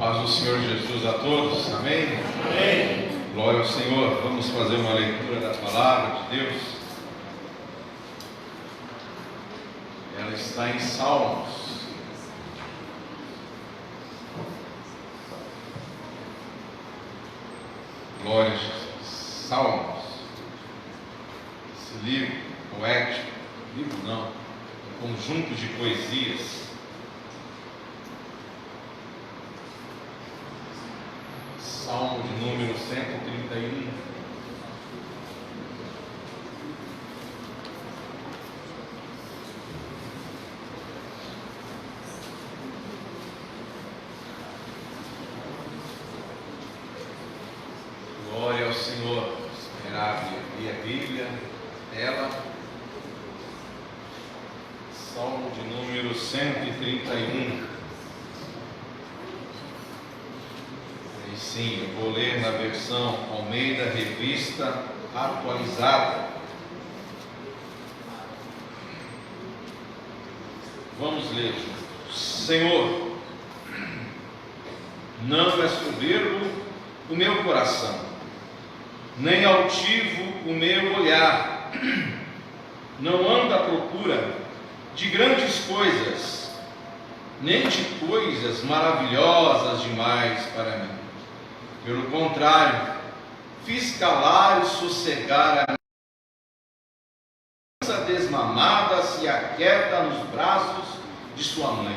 Paz do Senhor Jesus a todos, amém? Amém. Glória ao Senhor. Vamos fazer uma leitura da palavra de Deus. Ela está em Salmos. Glória a Jesus. Salmos. Esse livro poético, livro não, um conjunto de poesias. Salmo de número 131. Glória ao Senhor. Esperar abrir a Bíblia, ela. Salmo de número 131. Sim, eu vou ler na versão Almeida Revista Atualizada. Vamos ler. Senhor, não é soberbo o meu coração, nem altivo o meu olhar. Não ando à procura de grandes coisas, nem de coisas maravilhosas demais para mim. Pelo contrário, fiz calar e sossegar a criança desmamada se aquieta nos braços de sua mãe.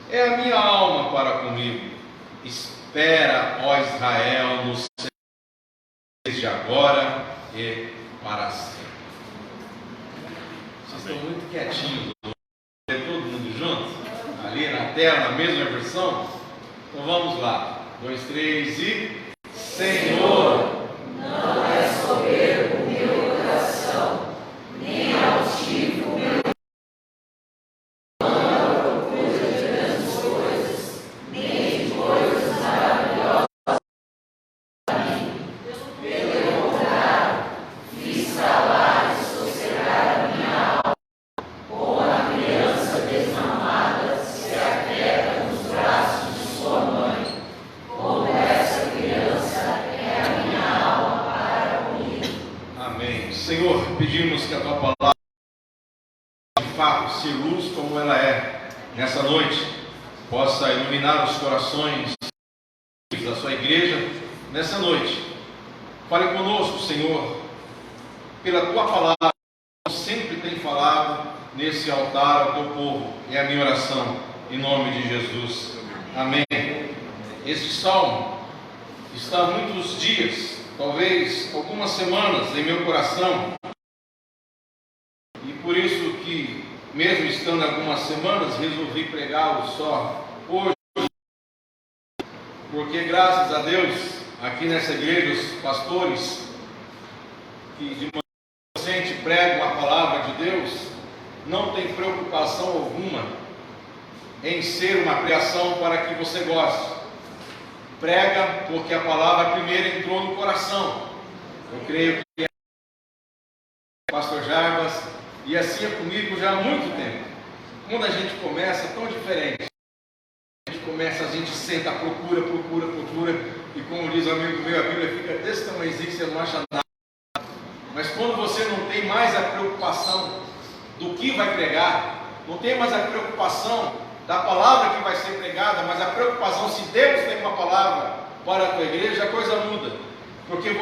É a minha alma para comigo. Espera, ó Israel, no Senhor, desde agora e para sempre. Vocês estão muito quietinhos. Todo mundo junto? Ali na tela, na mesma versão? Então vamos lá, 2, 3 e... Senhor, não é soberbo o meu coração, nem altivo o meu coração. Não ando à procura de grandes coisas, nem de coisas maravilhosas para mim. Pelo contrário, fiz calar e sossegar a minha alma, como a criança desmamada se aquieta nos braços de sua mãe. Como essa criança é a minha alma para comigo. amém. Senhor, pedimos que a Tua palavra de fato se luz como ela é nessa noite, possa iluminar os corações da Sua igreja nessa noite. Fale conosco, Senhor, pela Tua palavra, como sempre tem falado nesse altar ao Teu povo. É a minha oração, em nome de Jesus. Amém. Este salmo está há muitos dias, talvez algumas semanas, em meu coração. E por isso que, mesmo estando algumas semanas, resolvi pregá-lo só hoje. Porque graças a Deus, aqui nessa igreja, os pastores que de maneira inocente pregam a palavra de Deus, não tem preocupação alguma em ser uma pregação para que você goste. Prega porque a palavra primeiro entrou no coração. Eu creio que é o pastor Jarbas, e assim é comigo já há muito tempo. Quando a gente começa, é tão diferente. A gente começa, a gente senta, procura, e como diz o amigo meu, a Bíblia fica desse tamanhozinho que você não acha nada. Mas quando você não tem mais a preocupação do que vai pregar, não tem mais a preocupação da palavra que vai ser pregada, mas a preocupação se Deus tem uma palavra para a tua igreja, a coisa muda. Porque o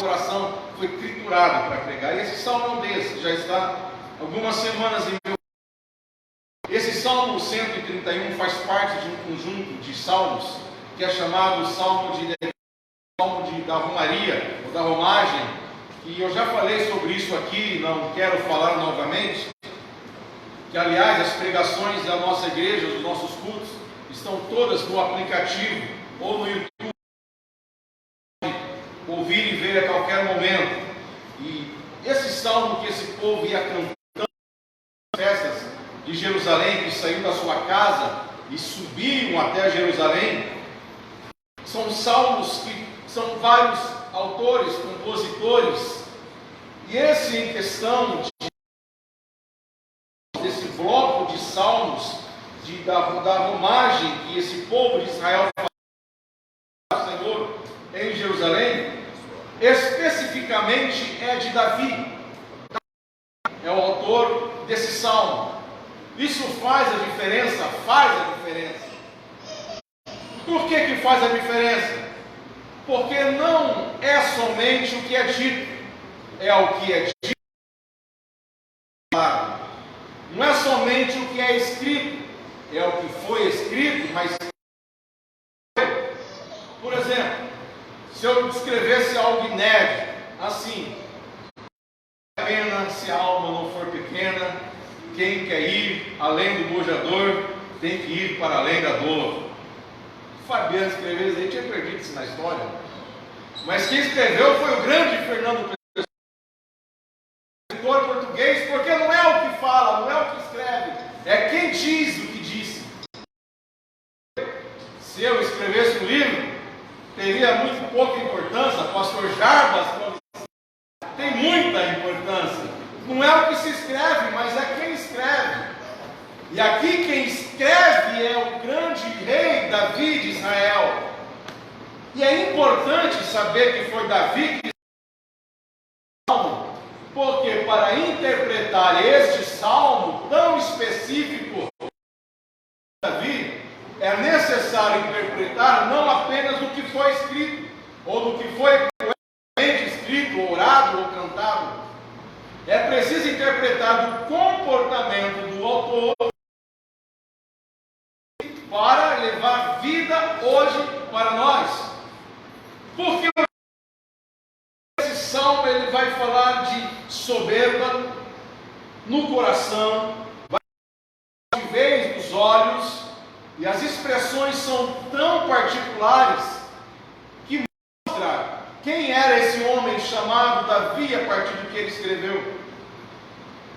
coração foi triturado para pregar. E esse salmo é um desses, já está algumas semanas em meu. Esse salmo 131 faz parte de um conjunto de salmos que é chamado Salmo da Romaria, ou da Romagem. E eu já falei sobre isso aqui, não quero falar novamente. Que aliás as pregações da nossa igreja, dos nossos cultos, estão todas no aplicativo ou no YouTube, ouvir e ver a qualquer momento. E esse salmo que esse povo ia cantando nas festas de Jerusalém, que saiu da sua casa e subiam até Jerusalém, são salmos que são vários autores, compositores, e esse em questão desse bloco de salmos, da romagem que esse povo de Israel faz ao Senhor em Jerusalém, especificamente é de Davi. É o autor desse salmo. Isso faz a diferença? Faz a diferença. Por que faz a diferença? Porque não é somente o que é dito, é o que é dito. Não é somente o que é escrito, é o que foi escrito, mas... Por exemplo, se eu descrevesse algo inédito, assim: pena se a alma não for pequena, quem quer ir além do bojador, tem que ir para além da dor. Fabiano escreveu isso aí, tinha perdido isso na história. Mas quem escreveu foi o grande Fernando Pessoa, escritor português, porque não é o que fala, não é o que escreve, é quem diz o que disse. Se eu escrevesse um livro, teria muito pouca importância. Pastor Jarbas tem muita importância. Não é o que se escreve, mas é quem escreve. E aqui quem escreve é o grande rei Davi de Israel. E é importante saber que foi Davi que salmo, porque para interpretar este salmo tão específico de Davi, é necessário interpretar não apenas o que foi escrito, ou do que foi escrito, orado ou cantado. É preciso interpretar o comportamento do autor para levar vida hoje para nós. Porque esse salmo ele vai falar de soberba no coração, vai falar de vez nos olhos, e as expressões são tão particulares que mostra quem era esse homem chamado Davi a partir do que ele escreveu.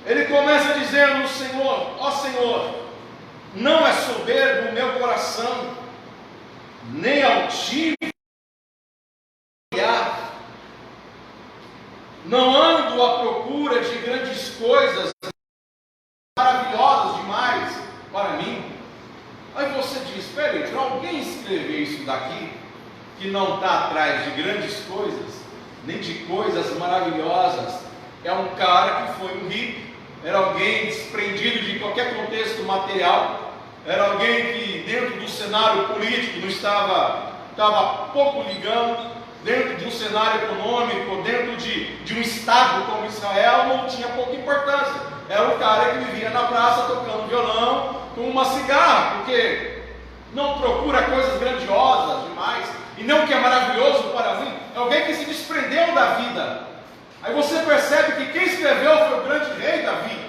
Ele começa dizendo: Senhor, ó Senhor, não é soberbo o meu coração, nem altivo, não ando à procura de grandes coisas maravilhosas demais para mim. Aí você diz: espera aí, para alguém escrever isso daqui, que não está atrás de grandes coisas, nem de coisas maravilhosas, é um cara que foi um hippie, era alguém desprendido de qualquer contexto material, era alguém que dentro do cenário político não estava pouco ligando, dentro de um cenário econômico, dentro de um estado como Israel, não tinha pouca importância. Era um cara que vivia na praça tocando violão com uma cigarra, porque não procura coisas grandiosas demais, e não o que é maravilhoso para mim. É alguém que se desprendeu da vida. Aí você percebe que quem escreveu foi o grande rei Davi.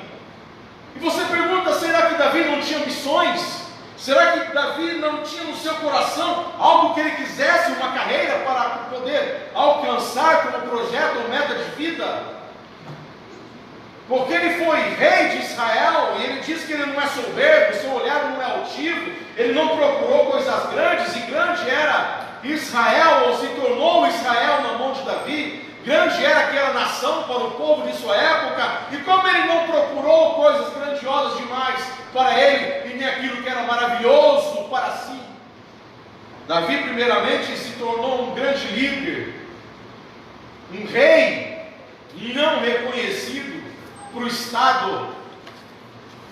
E você pergunta: será que Davi não tinha missões? Será que Davi não tinha no seu coração algo que ele quisesse, uma carreira para poder alcançar como projeto ou meta de vida? Porque ele foi rei de Israel, e ele diz que ele não é soberbo, seu olhar não é altivo, ele não procurou coisas grandes, e grande era Israel, ou se tornou Israel na mão de Davi. Grande era aquela nação para o povo de sua época, e como ele não procurou coisas grandiosas demais para ele, e nem aquilo que era maravilhoso para si, Davi primeiramente se tornou um grande líder, um rei não reconhecido para o estado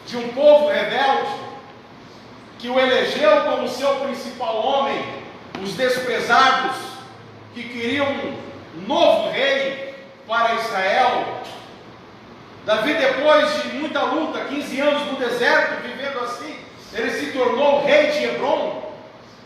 de um povo rebelde, que o elegeu como seu principal homem, os desprezados, que queriam um novo rei para Israel. Davi, depois de muita luta, 15 anos no deserto, vivendo assim, ele se tornou rei de Hebrom.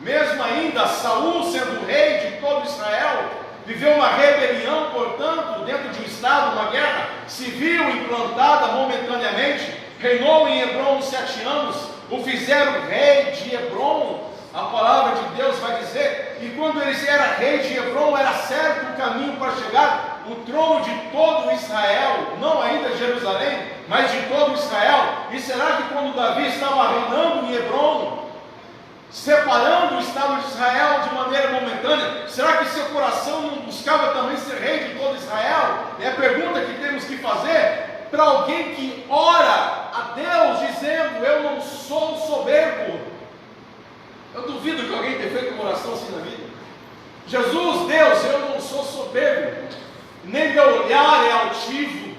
Mesmo ainda Saul sendo rei de todo Israel, viveu uma rebelião, portanto, dentro de um estado, uma guerra civil implantada momentaneamente, reinou em Hebrom 7 anos, o fizeram rei de Hebrom. A palavra de Deus vai dizer que quando ele era rei de Hebrom, era certo o caminho para chegar o trono de todo Israel, não ainda Jerusalém, mas de todo Israel. E será que quando Davi estava reinando em Hebrom, separando o estado de Israel de maneira momentânea, será que seu coração não buscava também ser rei de todo Israel? É a pergunta que temos que fazer para alguém que ora a a Deus dizendo: eu não sou soberbo. Eu duvido que alguém tenha feito uma oração assim na vida. Jesus, Deus, eu não sou soberbo, nem meu olhar é altivo.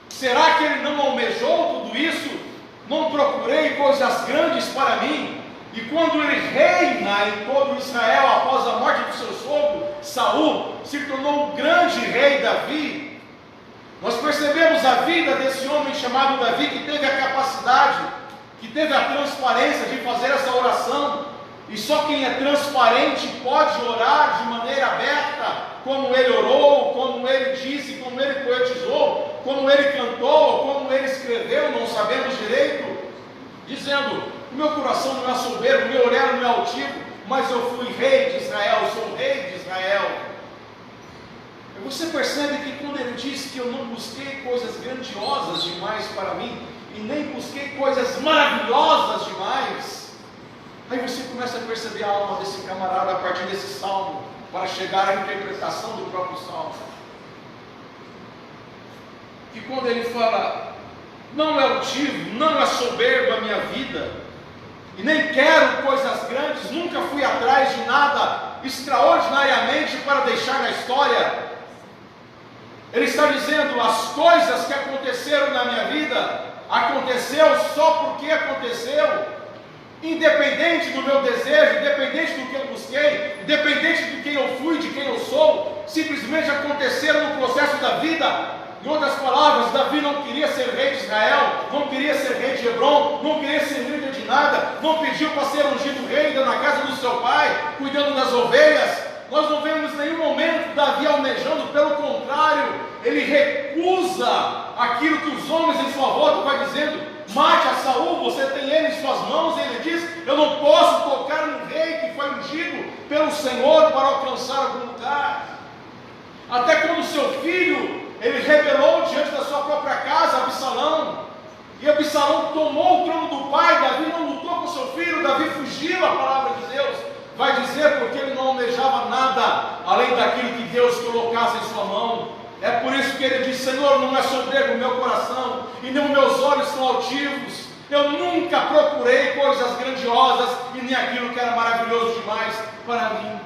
Será que ele não almejou tudo isso? Não procurei coisas grandes para mim? E quando ele reina em todo Israel após a morte do seu sogro Saul, se tornou um grande rei Davi. Nós percebemos a vida desse homem chamado Davi, que teve a capacidade, que teve a transparência de fazer essa oração. E só quem é transparente pode orar de maneira aberta, como ele orou, como ele disse, como ele poetizou, como ele cantou, como ele escreveu, não sabemos direito, dizendo: o meu coração não é soberbo, o meu olhar não é altivo, mas eu fui rei de Israel, eu sou rei de Israel. E você percebe que quando ele diz que eu não busquei coisas grandiosas demais para mim, e nem busquei coisas maravilhosas demais, aí você começa a perceber a alma desse camarada a partir desse salmo, para chegar à interpretação do próprio salmo. Que quando ele fala: não é altivo, não é soberbo a minha vida, e nem quero coisas grandes, nunca fui atrás de nada extraordinariamente para deixar na história. Ele está dizendo: as coisas que aconteceram na minha vida, aconteceu só porque aconteceu. Independente do meu desejo, independente do que eu busquei, independente de quem eu fui, de quem eu sou, simplesmente aconteceram no processo da vida. Em outras palavras, Davi não queria ser rei de Israel, não queria ser rei de Hebron, não queria ser líder de nada, não pediu para ser ungido rei, ainda na casa do seu pai, cuidando das ovelhas. Nós não vemos nenhum momento Davi almejando, pelo contrário, ele recusa aquilo que os homens em sua volta vai dizendo: mate a Saul, você tem ele em suas mãos. E ele diz: eu não posso tocar no rei que foi ungido pelo Senhor para alcançar algum lugar. Até quando seu filho, ele rebelou diante da sua própria casa, Absalão, e Absalão tomou o trono do pai, Davi não lutou com seu filho, Davi fugiu. A palavra de Deus vai dizer, porque ele não almejava nada além daquilo que Deus colocasse em sua mão. É por isso que ele diz: Senhor, não é soberbo o meu coração, e nem os meus olhos são altivos. Eu nunca procurei coisas grandiosas, e nem aquilo que era maravilhoso demais para mim.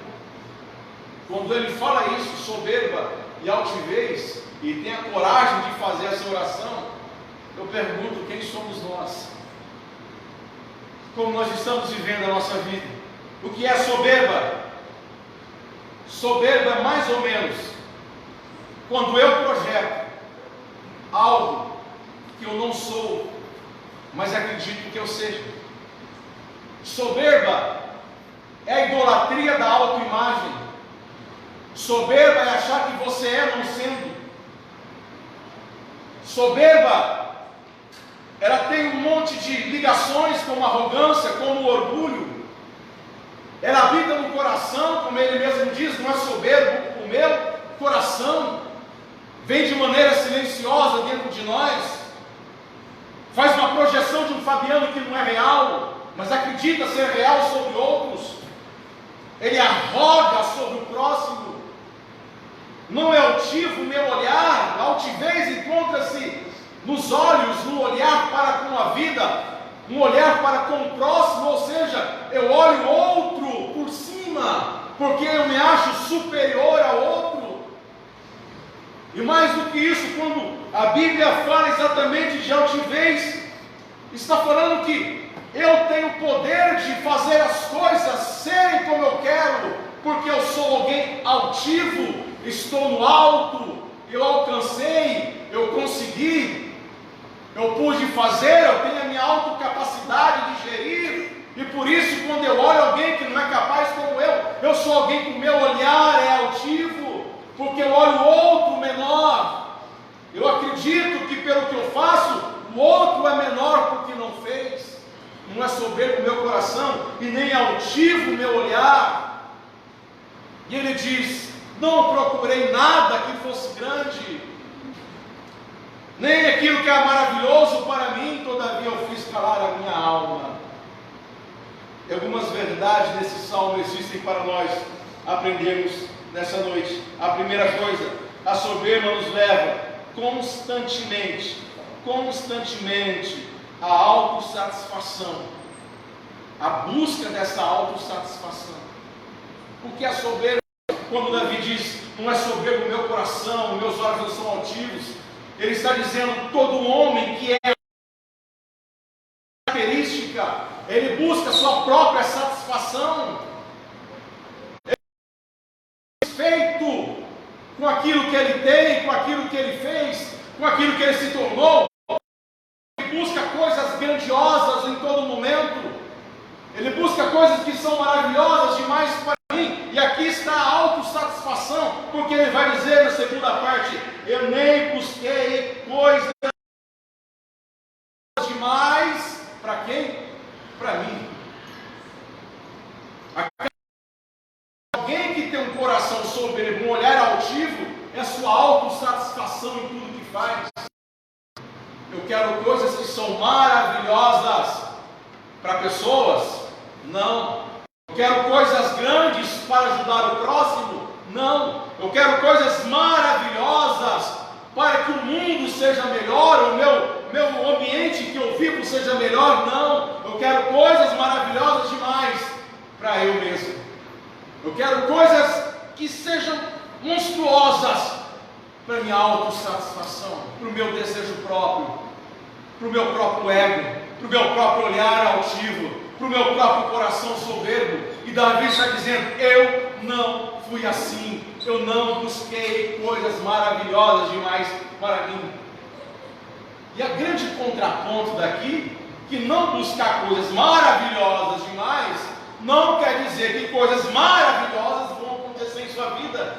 Quando ele fala isso, soberba e altivez, e tem a coragem de fazer essa oração, eu pergunto: quem somos nós? Como nós estamos vivendo a nossa vida? O que é soberba? Soberba é mais ou menos quando eu projeto algo que eu não sou, mas acredito que eu seja. Soberba é a idolatria da autoimagem. Soberba é achar que você é não sendo. Soberba, ela tem um monte de ligações com arrogância, com o orgulho. Ela habita no coração, como ele mesmo diz: não é soberbo o meu coração. Vem de maneira silenciosa dentro de nós, faz uma projeção de um Fabiano que não é real, mas acredita ser real sobre outros. Ele arroga sobre o próximo. Não é altivo o meu olhar. A altivez encontra-se nos olhos, no olhar para com a vida, um olhar para com o próximo, ou seja, eu olho outro por cima, porque eu me acho superior a outro. E mais do que isso, quando a Bíblia fala exatamente de altivez, está falando que eu tenho o poder de fazer as coisas serem como eu quero, porque eu sou alguém altivo, estou no alto, eu alcancei, eu consegui, eu pude fazer, eu tenho a minha autocapacidade de gerir. E por isso, quando eu olho alguém que não é capaz como eu sou alguém que o meu olhar é altivo, porque eu olho o outro menor. Eu acredito que pelo que eu faço, o outro é menor porque não fez. Não é soberbo o meu coração, e nem é altivo o meu olhar. E ele diz: não procurei nada que fosse grande, nem aquilo que é maravilhoso para mim, todavia eu fiz calar a minha alma. E algumas verdades desse salmo existem para nós aprendermos nessa noite. A primeira coisa: a soberba nos leva constantemente a autossatisfação, a busca dessa autossatisfação. Porque a soberba, quando Davi diz, não é soberbo o meu coração, meus olhos não são altivos, ele está dizendo, todo homem que é característica, ele busca a sua própria satisfação, ele é feito com aquilo que ele tem, com aquilo que ele fez, com aquilo que ele se tornou. Ele busca coisas grandiosas em todo momento, ele busca coisas que são maravilhosas demais para mim, e aqui está a autossatisfação, porque ele vai dizer na segunda parte, eu nem busquei coisas demais, para quem? Para mim. Alguém que tem um coração soberbo, um olhar altivo, é sua autossatisfação em tudo que faz. Eu quero coisas que são maravilhosas para pessoas? Não. Eu quero coisas grandes para ajudar o próximo? Não. Eu quero coisas maravilhosas para que o mundo seja melhor, o meu ambiente que eu vivo seja melhor? Não. Eu quero coisas maravilhosas demais para eu mesmo. Eu quero coisas que sejam monstruosas para minha autossatisfação, para o meu desejo próprio, para o meu próprio ego, para o meu próprio olhar altivo, para o meu próprio coração soberbo. E Davi está dizendo, eu não fui assim, eu não busquei coisas maravilhosas demais para mim. E a grande contraponto daqui, que não buscar coisas maravilhosas demais, não quer dizer que coisas maravilhosas vão acontecer em sua vida.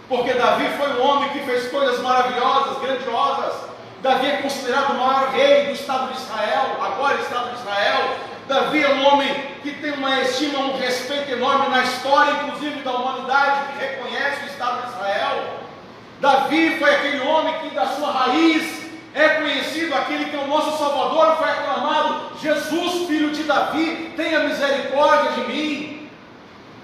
Porque Davi foi um homem que fez coisas maravilhosas, grandiosas. Davi é considerado o maior rei do Estado de Israel, agora Estado de Israel. Davi é um homem que tem uma estima, um respeito enorme na história, inclusive da humanidade, que reconhece o Estado de Israel. Davi foi aquele homem que da sua raiz é conhecido, aquele que é o nosso Salvador, foi aclamado, Jesus, filho de Davi, tenha misericórdia de mim.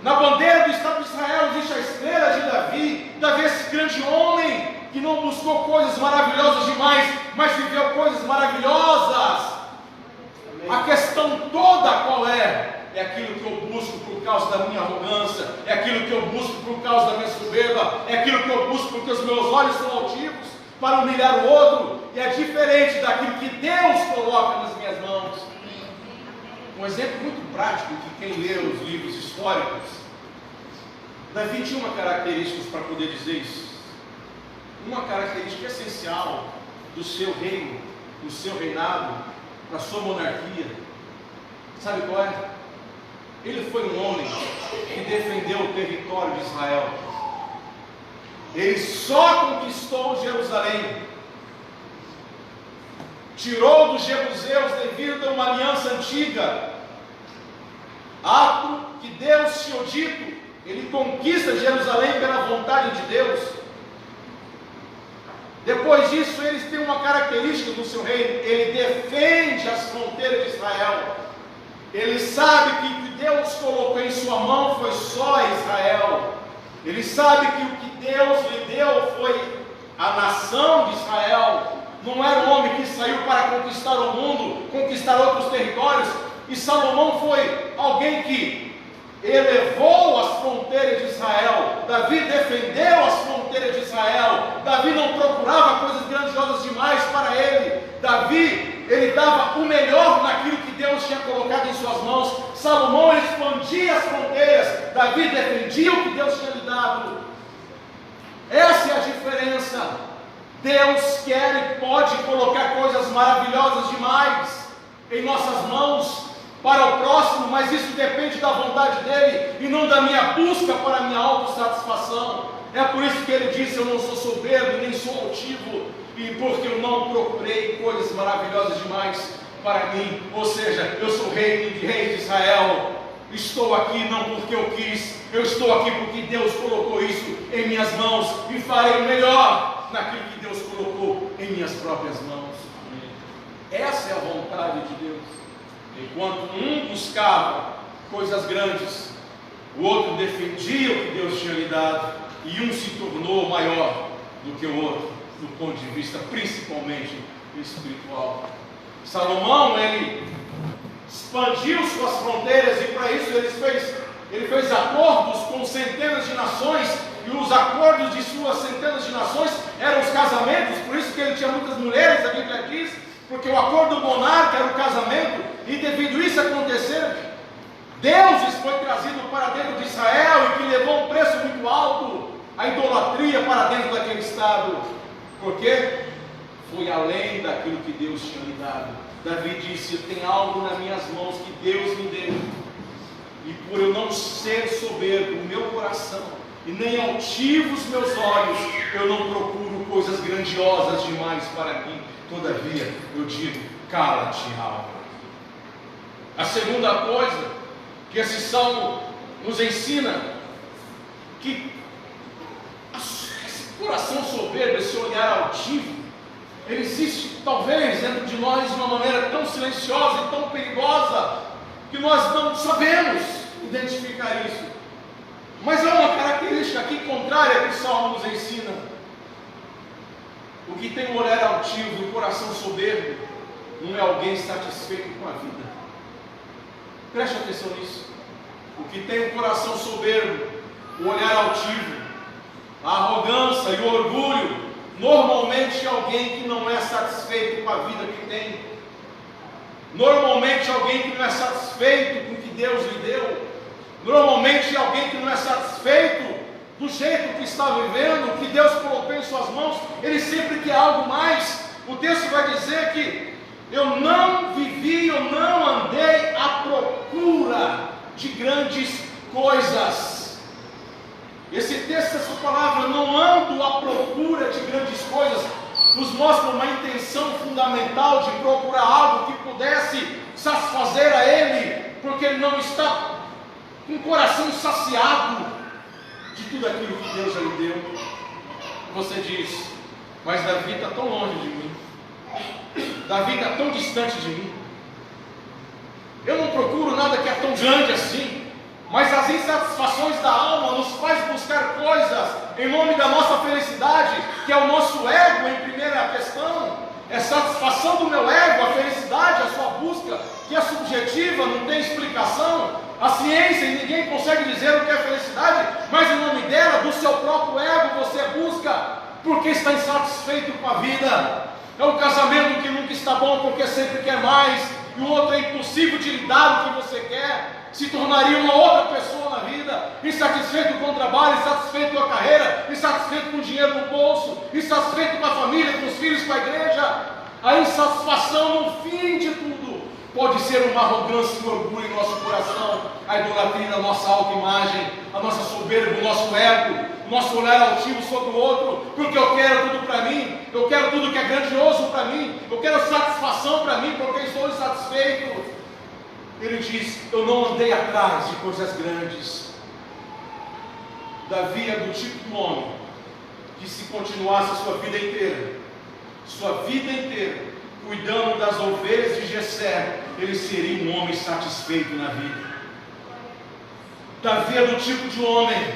Na bandeira do Estado de Israel existe a estrela de Davi. Davi é esse grande homem que não buscou coisas maravilhosas demais, mas viveu coisas maravilhosas. A questão toda qual é? É aquilo que eu busco por causa da minha arrogância, é aquilo que eu busco por causa da minha soberba, é aquilo que eu busco porque os meus olhos são altivos para humilhar o outro, e é diferente daquilo que Deus coloca nas minhas mãos. Um exemplo muito prático que quem lê os livros históricos, Davi tinha uma característica para poder dizer isso, uma característica essencial do seu reino, do seu reinado, da sua monarquia. Sabe qual é? Ele foi um homem que defendeu o território de Israel. Ele só conquistou Jerusalém, tirou dos jebuseus devido a uma aliança antiga, ato que Deus tinha dito. Ele conquista Jerusalém pela vontade de Deus. Depois disso, eles têm uma característica do seu reino: ele defende as fronteiras de Israel. Ele sabe que o que Deus colocou em sua mão foi só Israel. Ele sabe que o que Deus lhe deu foi a nação de Israel. Não era um homem que saiu para conquistar o mundo, conquistar outros territórios. E Salomão foi alguém que elevou as fronteiras de Israel. Davi defendeu as fronteiras de Israel. Davi não procurava coisas grandiosas demais para ele. Davi, ele dava o melhor naquilo que Deus tinha colocado em suas mãos. Salomão expandia as fronteiras. Davi defendia o que Deus tinha lhe dado. Essa é a diferença. Deus quer e pode colocar coisas maravilhosas demais em nossas mãos para o próximo, mas isso depende da vontade dele e não da minha busca para a minha autossatisfação. É por isso que ele disse: eu não sou soberbo nem sou altivo, e porque eu não procurei coisas maravilhosas demais para mim. Ou seja, eu sou rei de Israel. Estou aqui não porque eu quis, eu estou aqui porque Deus colocou isso em minhas mãos e farei o melhor naquilo que Deus colocou em minhas próprias mãos. Essa é a vontade de Deus. Enquanto um buscava coisas grandes, o outro defendia o que Deus tinha lhe dado, e um se tornou maior do que o outro, do ponto de vista principalmente espiritual. Salomão, ele expandiu suas fronteiras e para isso ele fez acordos com centenas de nações, e os acordos de suas centenas de nações eram os casamentos, por isso que ele tinha muitas mulheres, a Bíblia diz, porque o acordo do monarca era o casamento, e devido a isso acontecer, deuses foi trazido para dentro de Israel e que levou um preço muito alto, a idolatria para dentro daquele estado. Por quê? Foi além daquilo que Deus tinha me dado. Davi disse: tem algo nas minhas mãos que Deus me deu, e por eu não ser soberbo o meu coração, e nem altivo os meus olhos, eu não procuro coisas grandiosas demais para mim. Todavia eu digo: cala-te, alma. A segunda coisa que esse salmo nos ensina, que esse coração soberbo, esse olhar altivo, ele existe talvez dentro de nós de uma maneira tão silenciosa e tão perigosa, que nós não sabemos identificar isso. Mas há uma característica aqui contrária que o salmo nos ensina. O que tem um olhar altivo e um coração soberbo não é alguém satisfeito com a vida. Preste atenção nisso. O que tem um coração soberbo, o olhar altivo, a arrogância e o orgulho, normalmente é alguém que não é satisfeito com a vida que tem. Normalmente é alguém que não é satisfeito com o que Deus lhe deu. Normalmente é alguém que não é satisfeito do jeito que está vivendo, que Deus colocou em suas mãos. Ele sempre quer algo mais. O texto vai dizer que eu não vivi, eu não andei à procura de grandes coisas. Esse texto, essa palavra, não ando à procura de grandes coisas, nos mostra uma intenção fundamental de procurar algo que pudesse satisfazer a ele, porque ele não está com o coração saciado de tudo aquilo que Deus já lhe deu. Você diz: mas Davi está tão longe de mim, Davi está tão distante de mim, eu não procuro nada que é tão grande assim. Mas as insatisfações da alma nos faz buscar coisas em nome da nossa felicidade, que é o nosso ego em primeira questão. É satisfação do meu ego, a felicidade, a sua busca, que é subjetiva, não tem explicação. A ciência, ninguém consegue dizer o que é felicidade, mas em nome dela, do seu próprio ego, você busca, porque está insatisfeito com a vida. É um casamento que nunca está bom, porque sempre quer mais, e o outro é impossível de lhe dar o que você quer. Se tornaria uma outra pessoa na vida, insatisfeito com o trabalho, insatisfeito com a carreira, insatisfeito com o dinheiro no bolso, insatisfeito com a família, com os filhos, com a igreja. A insatisfação, no fim de tudo, pode ser uma arrogância e um orgulho em nosso coração, a idolatria, a nossa autoimagem, a nossa soberba, o nosso ego, o nosso olhar altivo sobre o outro, porque eu quero tudo para mim, eu quero tudo que é grandioso para mim, eu quero satisfação para mim, porque estou insatisfeito. Ele diz: eu não andei atrás de coisas grandes. Davi é do tipo de homem que, se continuasse a sua vida inteira, cuidando das ovelhas de Jessé, ele seria um homem satisfeito na vida. Davi é do tipo de homem,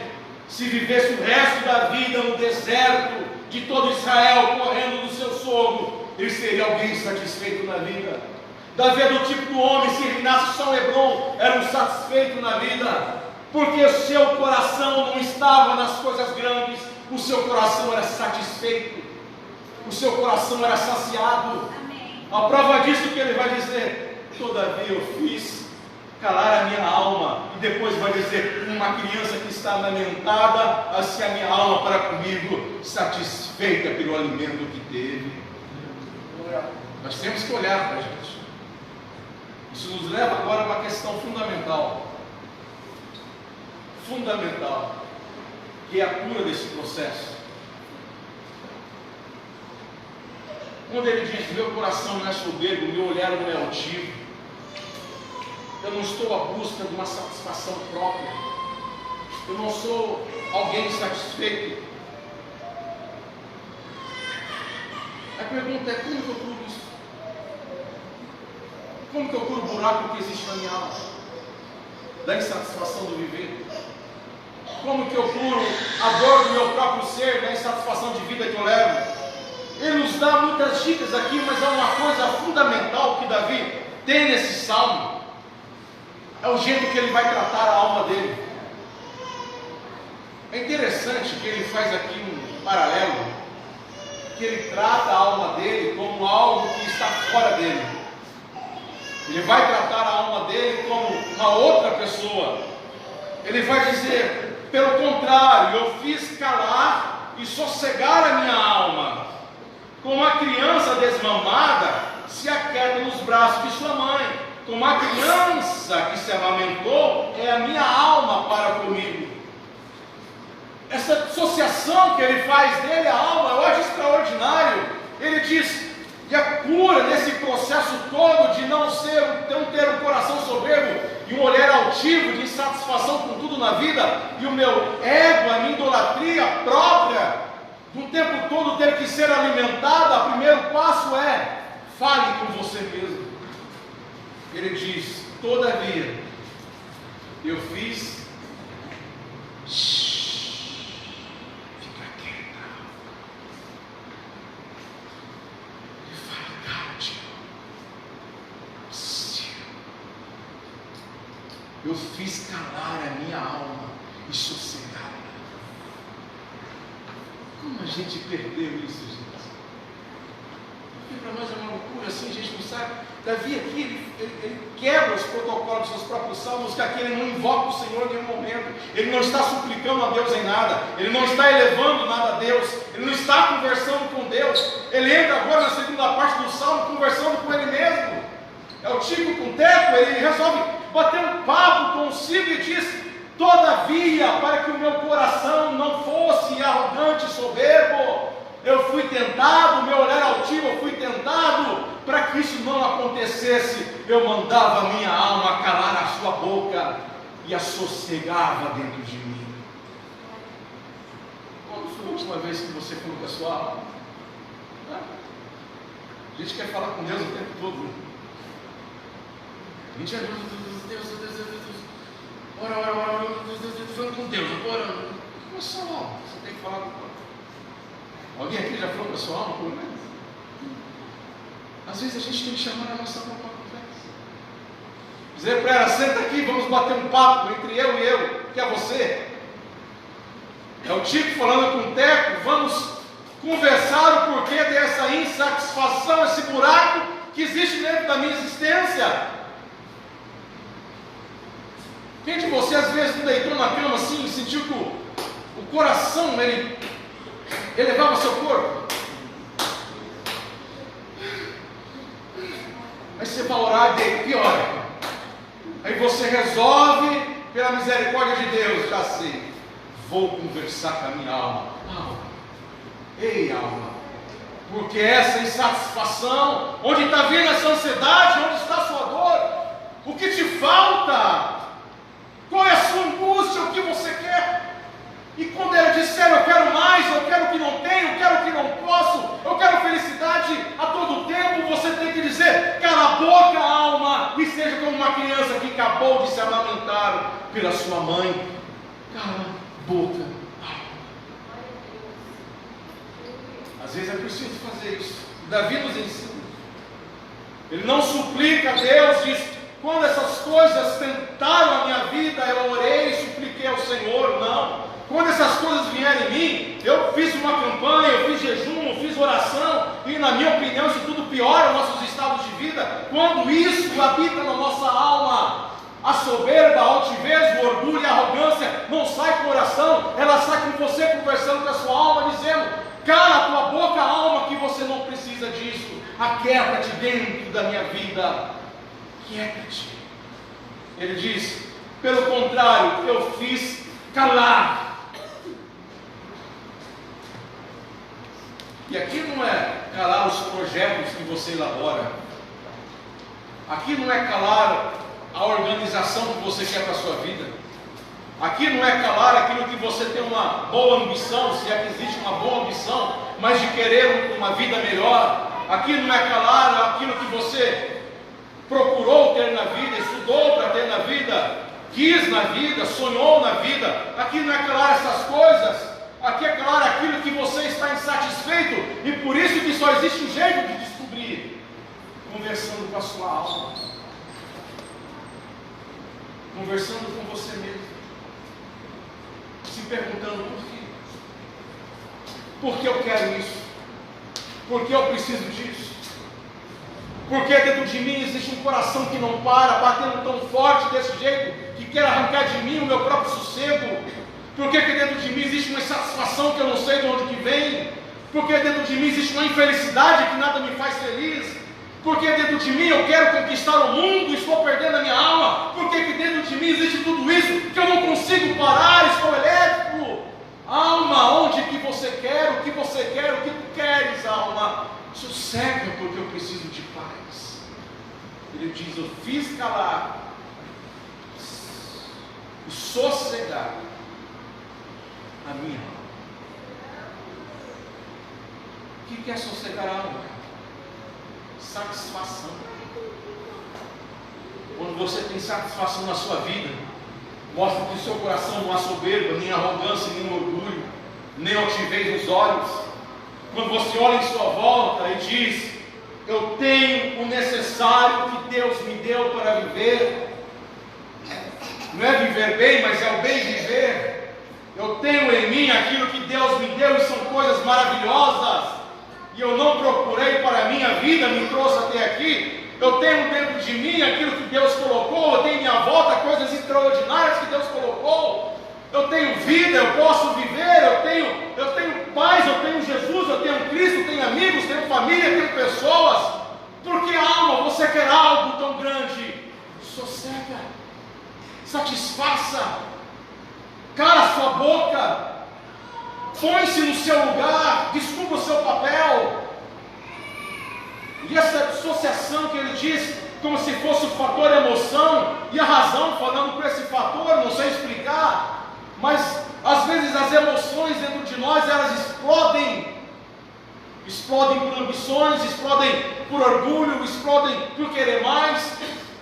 se vivesse o resto da vida no deserto de todo Israel, correndo do seu sogro, ele seria alguém satisfeito na vida. Davi é do tipo do homem, se reinasse São Hebron, era um satisfeito na vida, porque o seu coração não estava nas coisas grandes, o seu coração era satisfeito, o seu coração era saciado. Amém. A prova disso que ele vai dizer: todavia eu fiz calar a minha alma, e depois vai dizer: uma criança que está amamentada, assim a minha alma para comigo, satisfeita pelo alimento que teve. Nós temos que olhar para a gente. Isso nos leva agora a uma questão fundamental, que é a cura desse processo. Quando ele diz: meu coração não é soberbo, meu olhar não é altivo, eu não estou à busca de uma satisfação própria, eu não sou alguém satisfeito. A pergunta é: como que eu curo isso? Como que eu curo o buraco que existe na minha alma, da insatisfação do viver? Como que eu curo a dor do meu próprio ser, da insatisfação de vida que eu levo? Ele nos dá muitas dicas aqui, mas há uma coisa fundamental que Davi tem nesse salmo. É o jeito que ele vai tratar a alma dele. É interessante que ele faz aqui um paralelo, que ele trata a alma dele como algo que está fora dele. Ele vai tratar a alma dele como uma outra pessoa. Ele vai dizer, pelo contrário, eu fiz calar e sossegar a minha alma, como a criança desmamada se aquieta nos braços de sua mãe, como a criança que se amamentou é a minha alma para comigo. Essa associação que ele faz dele, a alma, eu acho extraordinário. Ele diz, e a cura nesse processo todo de não ter um coração soberbo e um olhar altivo de insatisfação com tudo na vida, e o meu ego, a minha idolatria própria, de um tempo todo ter que ser alimentada, o primeiro passo é, fale com você mesmo. Ele diz, todavia, eu fiz, fica quieta, e fala, calma, eu fiz calar a minha alma e sossegar. Como a gente perdeu isso, gente? Porque para nós é uma loucura assim, a gente não sabe. Davi aqui, ele quebra os protocolos dos seus próprios salmos, que aqui ele não invoca o Senhor em nenhum momento, ele não está suplicando a Deus em nada, ele não está elevando nada a Deus, ele não está conversando com Deus. Ele entra agora na segunda parte do salmo conversando com ele mesmo. É o Tico com o Teco, ele resolve bater um papo consigo e diz, todavia, para que o meu coração não fosse arrogante e soberbo, eu fui tentado, meu olhar altivo, eu fui tentado, para que isso não acontecesse, eu mandava a minha alma calar a sua boca e a sossegava dentro de mim. Quando foi a última vez que você falou com a sua alma? A gente quer falar com Deus o tempo todo. A gente é Deus. Ora, falando com Deus, eu estou orando. Com a sua alma, você tem que falar com Deus. Alguém aqui já falou com a sua alma, por menos? Às vezes a gente tem que chamar a nossa alma para conversa. Dizer para ela, senta aqui, vamos bater um papo entre eu e eu, que é você. É o Tico falando com o Teco, vamos conversar o porquê dessa insatisfação, esse buraco que existe dentro da minha existência. Quem de você às vezes não deitou na cama assim e sentiu que o coração ele elevava seu corpo? Aí você vai orar e piora. Aí você resolve, pela misericórdia de Deus, já sei, vou conversar com a minha alma. Ei, alma, porque essa insatisfação, onde está vindo essa ansiedade, onde está a sua dor, o que te falta? Qual é a sua angústia, o que você quer? E quando ela disser, eu quero mais, eu quero o que não tenho, eu quero o que não posso, eu quero felicidade a todo tempo, você tem que dizer, cala a boca, alma, e seja como uma criança que acabou de se amamentar pela sua mãe. Cala a boca, alma. Às vezes é preciso fazer isso. Davi nos ensina. Ele não suplica a Deus, diz, quando essas coisas tentaram a minha vida, eu orei e supliquei ao Senhor. Não. Quando essas coisas vieram em mim, eu fiz uma campanha, eu fiz jejum, eu fiz oração, e na minha opinião isso tudo piora nossos estados de vida. Quando isso habita na nossa alma, a soberba, a altivez, o orgulho e a arrogância não sai com oração, ela sai com você conversando com a sua alma, dizendo, cala a tua boca, alma, que você não precisa disso, aquieta-te dentro da minha vida. Quieta-te. Ele diz, pelo contrário, eu fiz calar. E aqui não é calar os projetos que você elabora. Aqui não é calar a organização que você quer para a sua vida. Aqui não é calar aquilo que você tem uma boa ambição, se é que existe uma boa ambição, mas de querer uma vida melhor. Aqui não é calar aquilo que você procurou ter na vida, estudou para ter na vida, quis na vida, sonhou na vida. Aqui não é calar essas coisas. Aqui é claro aquilo que você está insatisfeito, e por isso que só existe um jeito de descobrir: conversando com a sua alma, conversando com você mesmo, se perguntando por quê? Por que eu quero isso? Por que eu preciso disso? Porque dentro de mim existe um coração que não para, batendo tão forte desse jeito, que quer arrancar de mim o meu próprio sossego? Porque dentro de mim existe uma insatisfação que eu não sei de onde que vem? Porque dentro de mim existe uma infelicidade que nada me faz feliz? Porque dentro de mim eu quero conquistar o mundo e estou perdendo a minha alma? Porque dentro de mim existe tudo isso que eu não consigo parar, estou elétrico? Alma, onde que você quer? O que você quer? O que tu queres, alma? Sossega, porque eu preciso de paz. Ele diz: eu fiz calar e sossegar a minha alma. O que é sossegar a alma? Satisfação. Quando você tem satisfação na sua vida, mostra que o seu coração não há soberba, nem arrogância, nem orgulho, nem altivez nos olhos. Quando você olha em sua volta e diz: eu tenho o necessário que Deus me deu para viver. Não é viver bem, mas é o bem viver. Eu tenho em mim aquilo que Deus me deu, e são coisas maravilhosas, e eu não procurei para a minha vida, me trouxe até aqui. Eu tenho dentro de mim aquilo que Deus colocou, eu tenho em minha volta coisas extraordinárias que Deus colocou. Eu tenho vida, eu posso viver, eu tenho paz, eu tenho Jesus, eu tenho Cristo, eu tenho amigos, tenho família, tenho pessoas. Porque alma, você quer algo tão grande? Sossega, satisfaça, cala a sua boca, põe-se no seu lugar, descubra o seu papel. E essa dissociação que ele diz, como se fosse o fator emoção e a razão, falando com esse fator, não sei explicar, mas às vezes as emoções dentro de nós, elas explodem por ambições, explodem por orgulho, explodem por querer mais,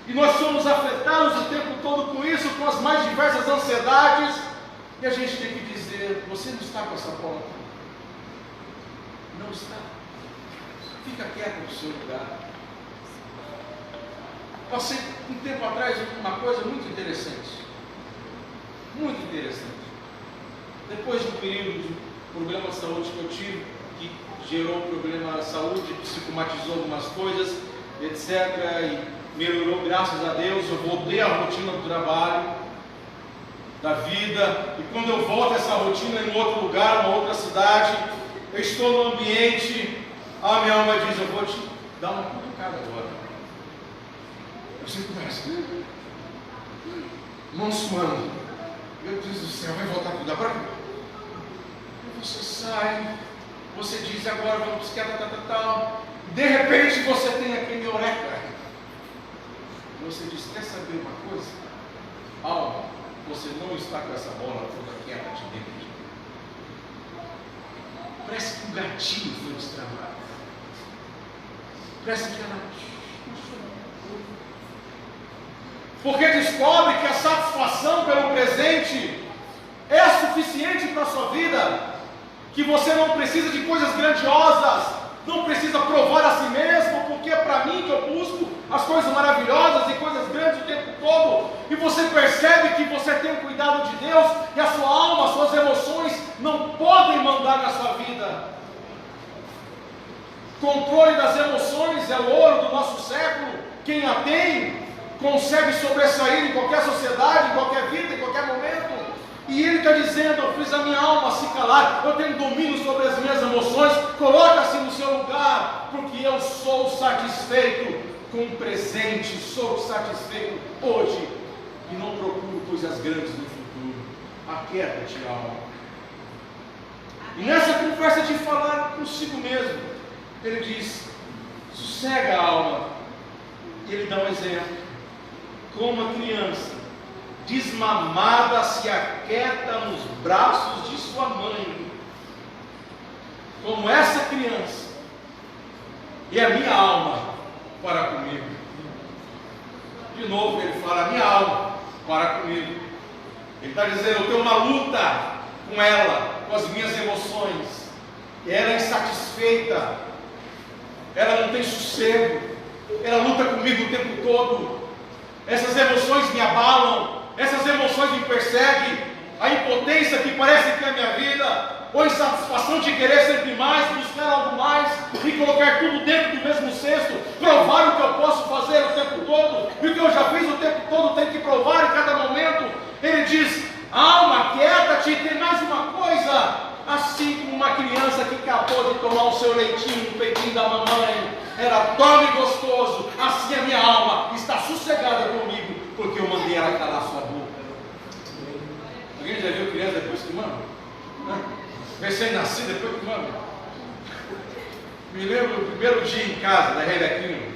e nós somos afetados o tempo todo com isso, com as mais diversas ansiedades, e a gente tem que dizer: você não está com essa bola, não está. Fica quieto no seu lugar. Passei um tempo atrás uma coisa muito interessante. Muito interessante. Depois de um período de problema de saúde que eu tive, que gerou problema de saúde, psicomatizou algumas coisas, etc. E melhorou, graças a Deus. Eu voltei à rotina do trabalho, da vida. E quando eu volto a essa rotina em outro lugar, numa outra cidade, eu estou no ambiente. A minha alma diz: eu vou te dar uma cutucada agora. Eu sempre começo, mão suando. Meu Deus do céu, vai voltar tudo agora. E você sai, você diz: agora vamos psiquiatra, tal. De repente você tem aquele eureka. Você diz: quer saber uma coisa? Alma, você não está com essa bola toda quieta de dentro de mim. Parece que o gatilho foi destravado. Parece que ela... Porque descobre que a satisfação pelo presente é suficiente para a sua vida, que você não precisa de coisas grandiosas, não precisa provar a si mesmo, porque é para mim que eu busco as coisas maravilhosas e coisas grandes o tempo todo, e você percebe que você tem o cuidado de Deus, e a sua alma, as suas emoções não podem mandar na sua vida. Controle das emoções é o ouro do nosso século. Quem a tem consegue sobressair em qualquer sociedade, em qualquer vida, em qualquer momento. E ele está dizendo: eu fiz a minha alma se calar, eu tenho domínio sobre as minhas emoções. Coloca-se no seu lugar, porque eu sou satisfeito com o presente, sou satisfeito hoje, e não procuro coisas grandes no futuro. Aquieta-te, alma. E nessa conversa de falar consigo mesmo, ele diz: sossega a alma. E ele dá um exemplo: como uma criança desmamada se aquieta nos braços de sua mãe, como essa criança é a minha alma para comigo. De novo ele fala: a minha alma para comigo. Ele está dizendo: eu tenho uma luta com ela, com as minhas emoções. Ela é insatisfeita, ela não tem sossego, ela luta comigo o tempo todo. Essas emoções me abalam, essas emoções me perseguem. A impotência que parece que é a minha vida, ou a insatisfação de querer sempre mais, buscar algo mais, e colocar tudo dentro do mesmo cesto, provar o que eu posso fazer o tempo todo, e o que eu já fiz o tempo todo tem que provar em cada momento. Ele diz: alma, quieta-te, tem mais uma coisa. Assim como uma criança que acabou de tomar o seu leitinho no peitinho da mamãe, ela dorme gostoso, assim a minha alma está sossegada comigo, porque eu mandei ela calar sua boca. Alguém já viu criança depois que mama? Recém-nascido depois que mama? Me lembro do primeiro dia em casa da Rebequinha,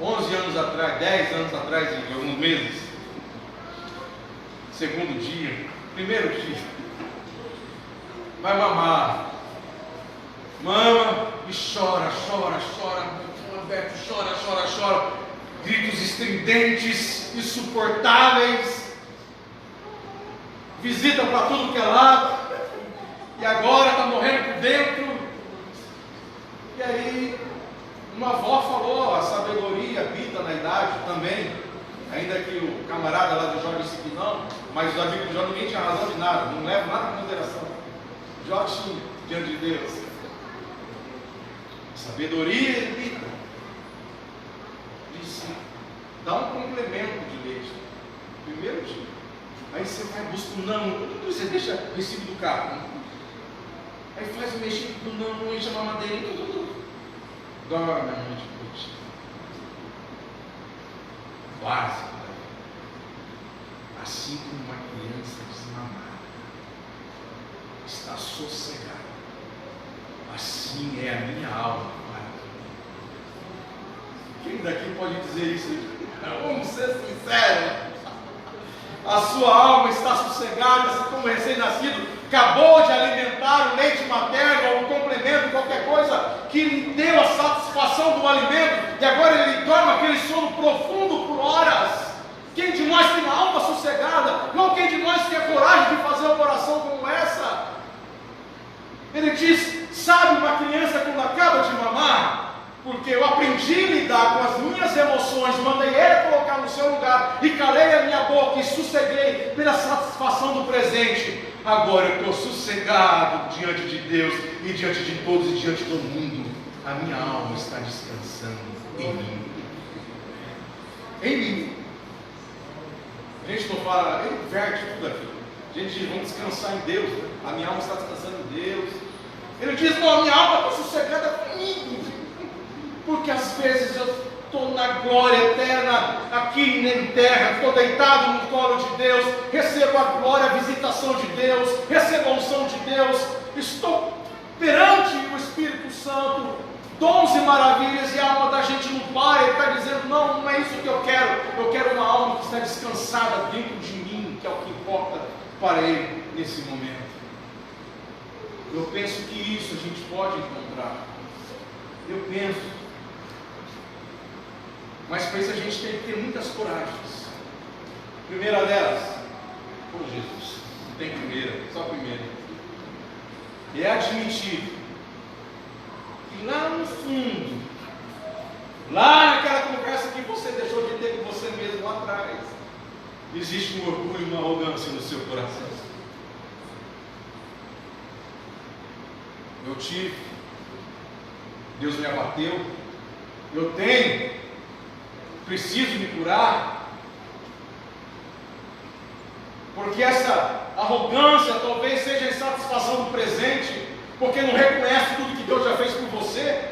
11 anos atrás, 10 anos atrás, em alguns meses. Segundo dia, primeiro dia. Vai mamar, mama e chora, Beto, chora, gritos estridentes, insuportáveis, visita para tudo que é lado, e agora está morrendo por dentro. E aí, uma avó falou: a sabedoria habita na idade também, ainda que o camarada lá do Jó disse que não, mas os amigos do Jó ninguém tinha razão de nada, não leva nada em consideração. Jó tinha diante de Deus. Sabedoria habita. Disse: dá um complemento de leite. Primeiro dia. Aí você vai buscar não. Você deixa o recibo do carro. Né? Aí faz o mexido do não, enche a mamadeira. Dorme a noite. Básico. Assim como uma criança desmamada está sossegada, assim é a minha alma para mim. Quem daqui pode dizer isso? Vamos ser sinceros. A sua alma está sossegada, assim como recém-nascido acabou de alimentar o leite materno ou um complemento, qualquer coisa que lhe deu a satisfação do alimento, e agora ele dorme aquele sono profundo por horas. Quem de nós tem uma alma sossegada? Não, quem de nós tem a coragem de fazer uma oração como essa? Ele diz: sabe uma criança quando acaba de mamar? Porque eu aprendi a lidar com as minhas emoções, mandei ele colocar no seu lugar, e calei a minha boca e sosseguei pela satisfação do presente. Agora eu estou sossegado diante de Deus e diante de todos e diante do mundo. A minha alma está descansando em mim. Em mim. A gente não fala, ele inverte tudo aqui. A gente diz: vamos descansar em Deus. Né? A minha alma está descansando em Deus. Ele diz: não, a minha alma está sossegada comigo. Porque às vezes eu estou na glória eterna, aqui em terra, estou deitado no colo de Deus, recebo a glória, a visitação de Deus, recebo a unção de Deus, estou perante o Espírito Santo, dons e maravilhas, e a alma da gente não para. Ele está dizendo: não, não é isso que eu quero uma alma que está descansada dentro de mim, que é o que importa para Ele nesse momento. Eu penso que isso a gente pode encontrar, eu penso. Mas para isso a gente tem que ter muitas coragens. Primeira delas, Jesus, não tem primeira, só primeira. É admitir que lá no fundo, lá naquela conversa que você deixou de ter com você mesmo lá atrás, existe um orgulho e uma arrogância no seu coração. Eu tive, Deus me abateu, eu tenho, preciso me curar, porque essa arrogância talvez seja a insatisfação do presente, porque não reconhece tudo que Deus já fez por você.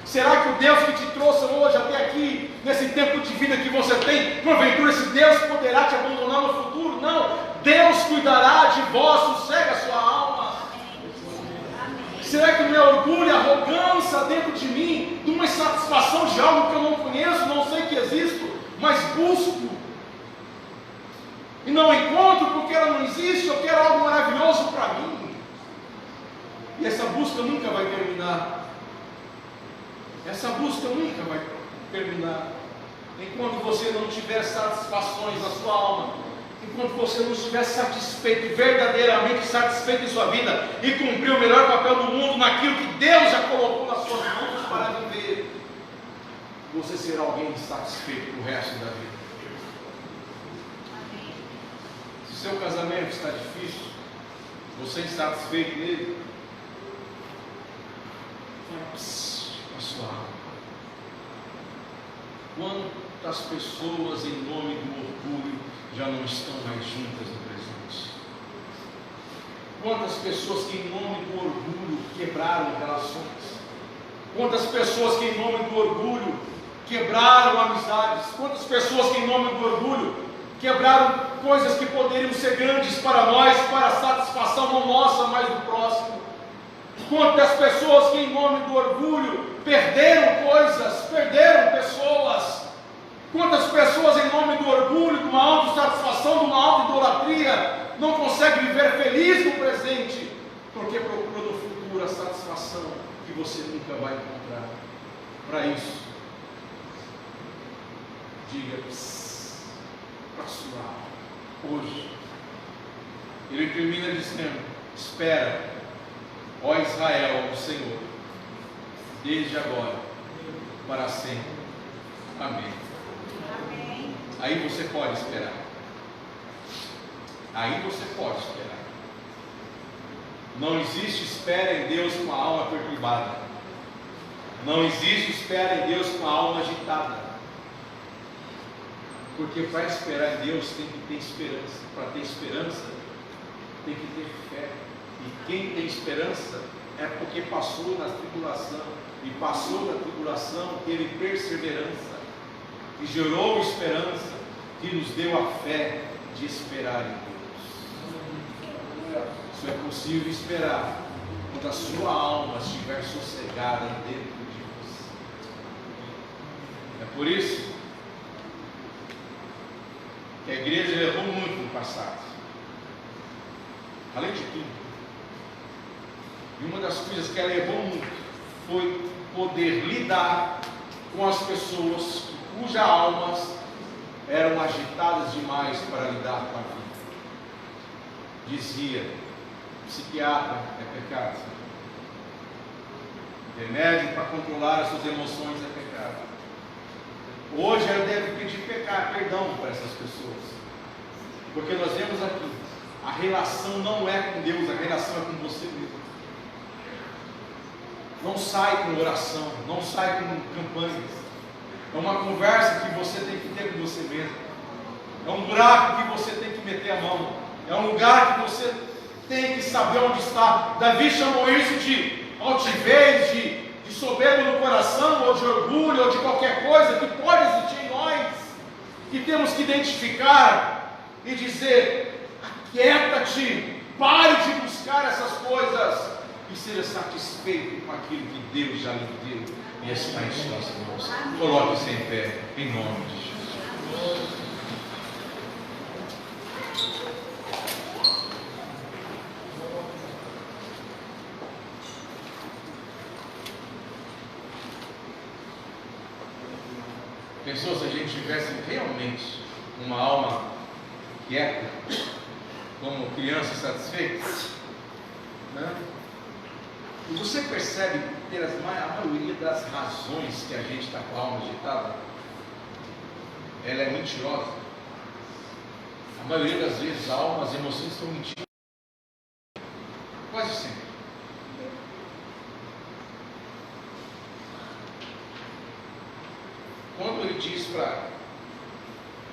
Será que o Deus que te trouxe hoje até aqui, nesse tempo de vida que você tem, porventura esse Deus poderá te abandonar no futuro? Não, Deus cuidará de vós, sossega a sua alma. Será que o meu orgulho e arrogância dentro de mim, de uma insatisfação de algo que eu não conheço, não sei que existo, mas busco, e não encontro porque ela não existe, eu quero algo maravilhoso para mim, e essa busca nunca vai terminar, enquanto você não tiver satisfações na sua alma, enquanto você não estiver satisfeito, verdadeiramente satisfeito em sua vida e cumprir o melhor papel do mundo naquilo que Deus já colocou nas suas mãos para viver, você será alguém insatisfeito para o resto da vida. Se seu casamento está difícil, você é insatisfeito nele, a sua alma. Quantas pessoas em nome do orgulho já não estão mais juntas no presente? Quantas pessoas que em nome do orgulho quebraram relações? Quantas pessoas que em nome do orgulho quebraram amizades? Quantas pessoas que em nome do orgulho quebraram coisas que poderiam ser grandes para nós, para a satisfação não nossa, mas do próximo? Quantas pessoas que em nome do orgulho perderam coisas, perderam pessoas? Quantas pessoas em nome do orgulho, de uma autossatisfação, de uma auto-idolatria, não conseguem viver feliz no presente, porque procuram no futuro a satisfação que você nunca vai encontrar? Para isso, diga para a sua alma, hoje. Ele termina dizendo: espera, ó Israel, o Senhor, desde agora, para sempre. Amém. Amém. Aí você pode esperar. Aí você pode esperar. Não existe espera em Deus com a alma perturbada. Não existe espera em Deus com a alma agitada. Porque para esperar em Deus tem que ter esperança. Para ter esperança, tem que ter fé. E quem tem esperança é porque passou na tribulação. E passou na tribulação, teve perseverança. E gerou esperança, que nos deu a fé de esperar em Deus. Isso é possível esperar quando a sua alma estiver sossegada dentro de você. É por isso que a igreja errou muito no passado. Além de tudo, e uma das coisas que ela errou muito foi poder lidar com as pessoas cujas almas eram agitadas demais para lidar com a vida. Dizia: psiquiatra é pecado, remédio para controlar as suas emoções é pecado. Hoje ela deve pedir perdão para essas pessoas, porque nós vemos aqui, a relação não é com Deus, a relação é com você mesmo. Não sai com oração, não sai com campanhas. É uma conversa que você tem que ter com você mesmo. É um buraco que você tem que meter a mão. É um lugar que você tem que saber onde está. Davi chamou isso de altivez, de soberbo no coração, ou de orgulho, ou de qualquer coisa que pode existir em nós, que temos que identificar e dizer: aquieta-te, pare de buscar essas coisas e seja satisfeito com aquilo que Deus já lhe deu e está em suas mãos. Coloque-se em pé, em nome de Jesus. Pensou se a gente tivesse realmente uma alma quieta, como criança satisfeita? Né? E você percebe que a maioria das razões que a gente está com a alma agitada, ela é mentirosa. A maioria das vezes a alma, as emoções estão mentindo. Quase sempre. Quando ele diz para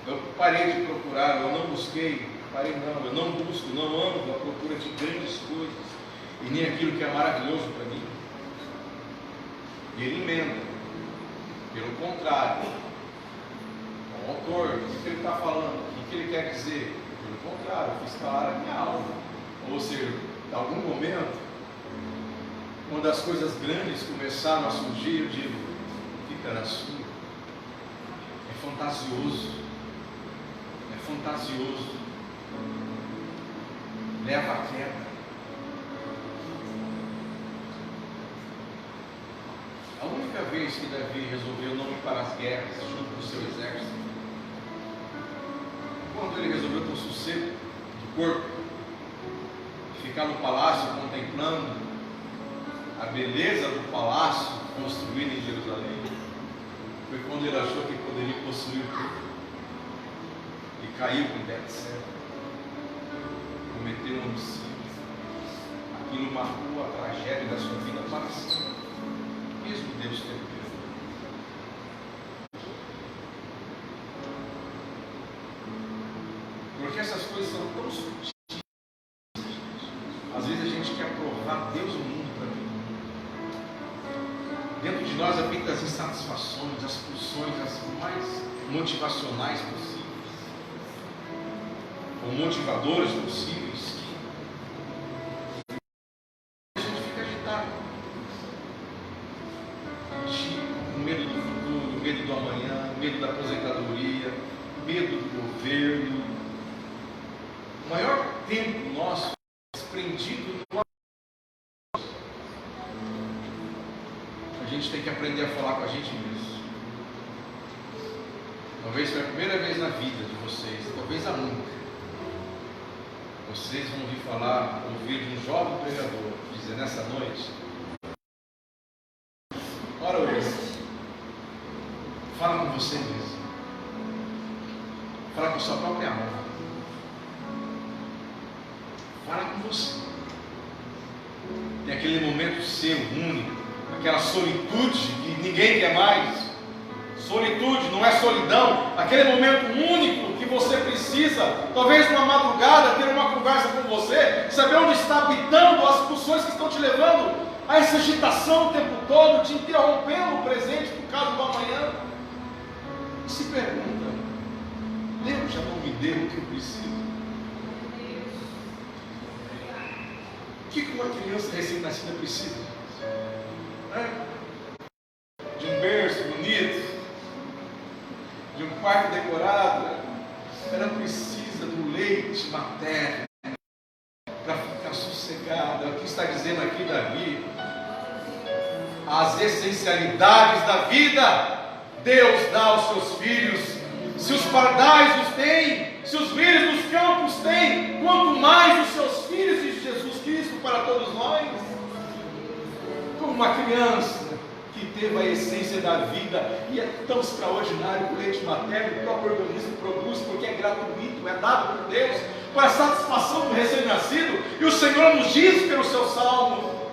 eu parei de procurar, eu não busquei, eu não busco, não ando à procura de grandes coisas, e nem aquilo que é maravilhoso para mim. E ele emenda, pelo contrário, o autor, o que ele está falando, o que ele quer dizer? Pelo contrário, eu fiz calar a minha alma. Ou seja, em algum momento, quando as coisas grandes começaram a surgir, eu digo: fica na sua. É fantasioso, é fantasioso, leva a queda. A única vez que Davi resolveu não ir para as guerras junto com o seu exército, quando ele resolveu ter um sossego de corpo, ficar no palácio contemplando a beleza do palácio construído em Jerusalém, foi quando ele achou que poderia possuir tudo e caiu com Betseba, cometeu um homicídio. Aquilo marcou a tragédia da sua vida para sempre. Mesmo Deus teve perdão. Porque essas coisas são tão sutis. Às vezes a gente quer provar Deus no mundo para mim. Dentro de nós habitam as insatisfações, as pulsões, as mais motivacionais possíveis, ou motivadoras possíveis, que a gente fica agitado, com medo do futuro, medo do amanhã, medo da aposentadoria, medo do governo. O maior tempo nosso é desprendido no amor. A gente tem que aprender a falar com a gente mesmo. Talvez foi a primeira vez na vida de vocês, talvez a única. Vocês vão ouvir de um jovem pregador dizer nessa noite: ora hoje, fala com você mesmo. Fala com sua própria alma. Fala com você. Tem aquele momento seu, único, aquela solitude que ninguém quer mais. Solitude não é solidão, aquele momento único que você precisa, talvez numa madrugada, ter uma conversa com você, saber onde está habitando as pulsões que estão te levando a essa agitação o tempo todo, te interrompendo o presente por causa do amanhã. E se pergunta: Deus já não me deu o que eu preciso? O que uma criança recém-nascida precisa? De um berço bonito, de um quarto decorado. Ela precisa do leite materno para ficar sossegada. O que está dizendo aqui Davi? As essencialidades da vida Deus dá aos seus filhos. Se os pardais os têm, se os lírios dos campos têm, quanto mais os seus filhos de Jesus Cristo para todos nós. Como uma criança que teve a essência da vida, e é tão extraordinário que o leite materno, o próprio organismo produz, porque é gratuito, é dado por Deus, para a satisfação do recém-nascido. E o Senhor nos diz pelo seu salmo: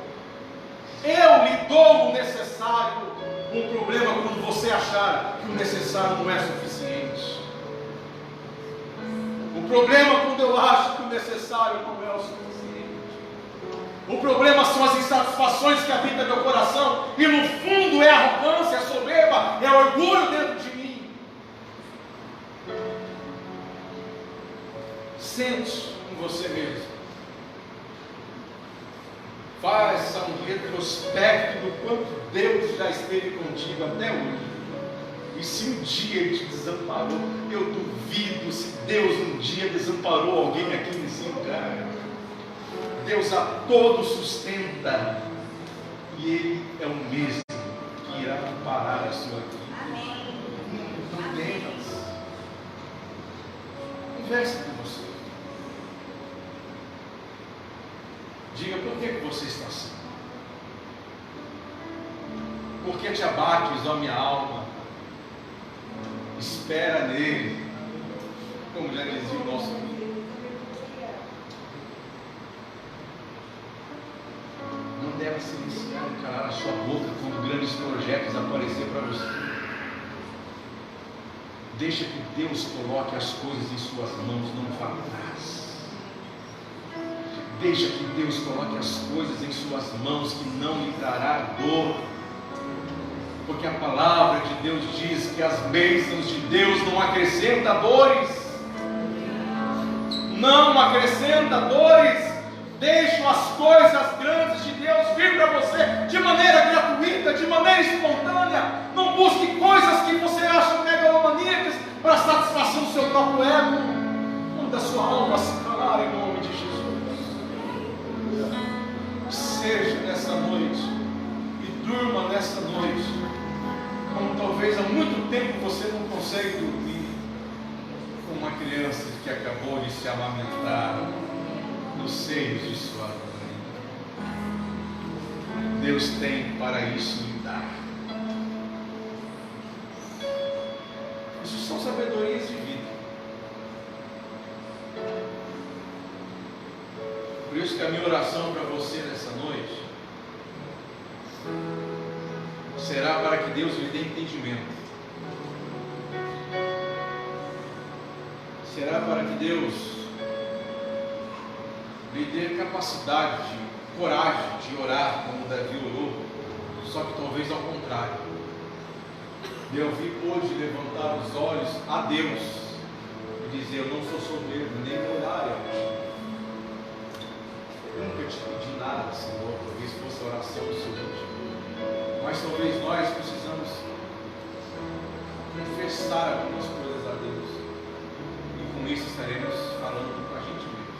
eu lhe dou o necessário. Um problema quando você achar que o necessário não é suficiente. O problema quando eu acho que o necessário não é o suficiente. O problema são as insatisfações que habitam meu coração, e no fundo é arrogância, é soberba, é orgulho dentro de mim. Sente em você mesmo. Faça um retrospecto do quanto Deus já esteve contigo até hoje. E se um dia Ele te desamparou, eu duvido se Deus um dia desamparou alguém aqui nesse lugar. Deus a todos sustenta, e Ele é o mesmo que irá parar a sua vida. Amém. Não temas. Converse com você. Diga: por que você está assim? Por que te abates, ó minha alma? Espera nele, como já dizia o nosso amigo. Não deve silenciar e calar a sua boca quando grandes projetos aparecer para você. Deixa que Deus coloque as coisas em suas mãos, não vá atrás. Deixa que Deus coloque as coisas em suas mãos, que não lhe trará dor. Porque a palavra de Deus diz que as bênçãos de Deus não acrescentam dores. Não acrescenta dores. Deixa as coisas grandes de Deus vir para você de maneira gratuita, de maneira espontânea. Não busque coisas que você acha megalomaníacas para satisfação do seu próprio ego. Manda a sua alma se calar em nome de Jesus. Seja nessa noite e durma nessa noite como talvez há muito tempo você não consegue dormir, como uma criança que acabou de se amamentar nos seios de sua mãe. Deus tem para isso lhe dar. Isso são sabedorias de vida. Por isso que a minha oração para você nessa noite será para que Deus lhe dê entendimento. Será para que Deus lhe dê capacidade, coragem de orar como Davi orou, só que talvez ao contrário. Davi pôde levantar os olhos a Deus e dizer: eu não sou soberbo, nem meu orar é ti. Nunca te pedi nada, Senhor. Talvez fosse a oração do seu último. Mas talvez nós precisamos confessar algumas coisas a Deus. E com isso estaremos falando com a gente mesmo.